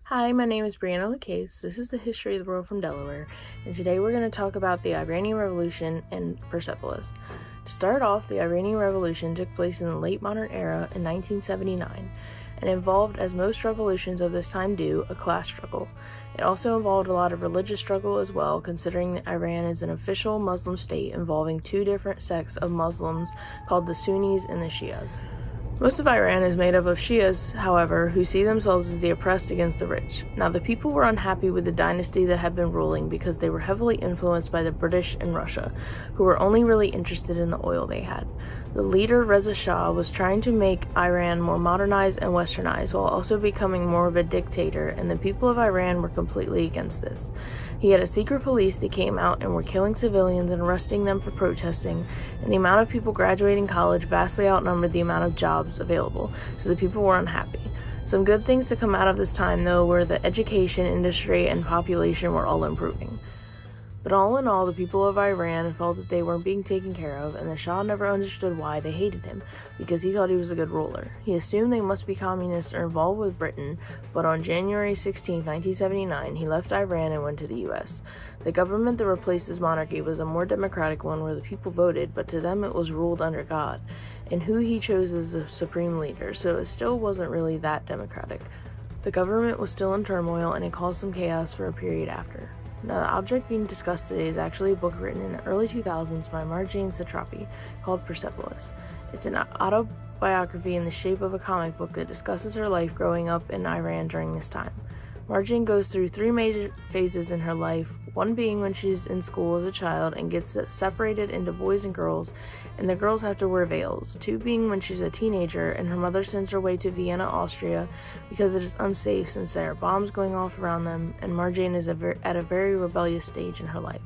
Hi, my name is Brianna LaCase. This is the History of the World from Delaware, and today we're going to talk about the Iranian Revolution and Persepolis. To start off, the Iranian Revolution took place in the late modern era in 1979 and involved, as most revolutions of this time do, a class struggle. It also involved a lot of religious struggle as well, considering that Iran is an official Muslim state involving two different sects of Muslims called the Sunnis and the Shias. Most of Iran is made up of Shias, however, who see themselves as the oppressed against the rich. Now, the people were unhappy with the dynasty that had been ruling because they were heavily influenced by the British and Russia, who were only really interested in the oil they had. The leader, Reza Shah, was trying to make Iran more modernized and westernized while also becoming more of a dictator, and the people of Iran were completely against this. He had a secret police that came out and were killing civilians and arresting them for protesting, and the amount of people graduating college vastly outnumbered the amount of jobs available, so the people were unhappy. Some good things to come out of this time, though, were the education, industry, and population were all improving. But all in all, the people of Iran felt that they weren't being taken care of, and the Shah never understood why they hated him, because he thought he was a good ruler. He assumed they must be communists or involved with Britain, but on January 16, 1979, he left Iran and went to the U.S. The government that replaced his monarchy was a more democratic one where the people voted, but to them it was ruled under God, and who he chose as the supreme leader, so it still wasn't really that democratic. The government was still in turmoil, and it caused some chaos for a period after. Now, the object being discussed today is actually a book written in the early 2000s by Marjane Satrapi called Persepolis. It's an autobiography in the shape of a comic book that discusses her life growing up in Iran during this time. Marjane goes through three major phases in her life, one being when she's in school as a child and gets separated into boys and girls, and the girls have to wear veils. Two being when she's a teenager and her mother sends her away to Vienna, Austria, because it is unsafe since there are bombs going off around them, and Marjane is at a very rebellious stage in her life.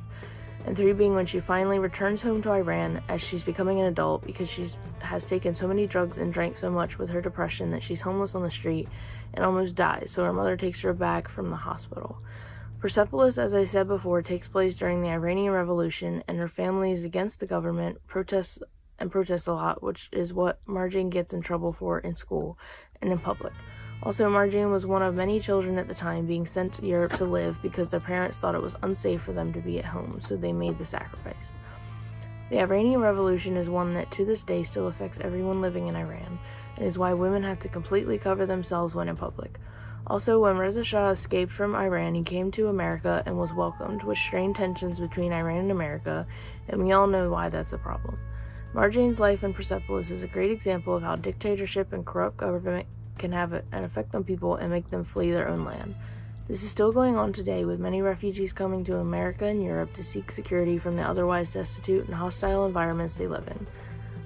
And three being when she finally returns home to Iran as she's becoming an adult because she has taken so many drugs and drank so much with her depression that she's homeless on the street and almost dies, so her mother takes her back from the hospital. Persepolis, as I said before, takes place during the Iranian Revolution, and her family is against the government, protests a lot, which is what Marjane gets in trouble for in school and in public. Also, Marjane was one of many children at the time being sent to Europe to live because their parents thought it was unsafe for them to be at home, so they made the sacrifice. The Iranian Revolution is one that to this day still affects everyone living in Iran, and is why women have to completely cover themselves when in public. Also, when Reza Shah escaped from Iran, he came to America and was welcomed, which strained tensions between Iran and America, and we all know why that's a problem. Marjane's life in Persepolis is a great example of how dictatorship and corrupt government can have an effect on people and make them flee their own land. This is still going on today, with many refugees coming to America and Europe to seek security from the otherwise destitute and hostile environments they live in.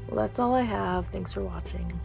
Well, that's all I have. Thanks for watching.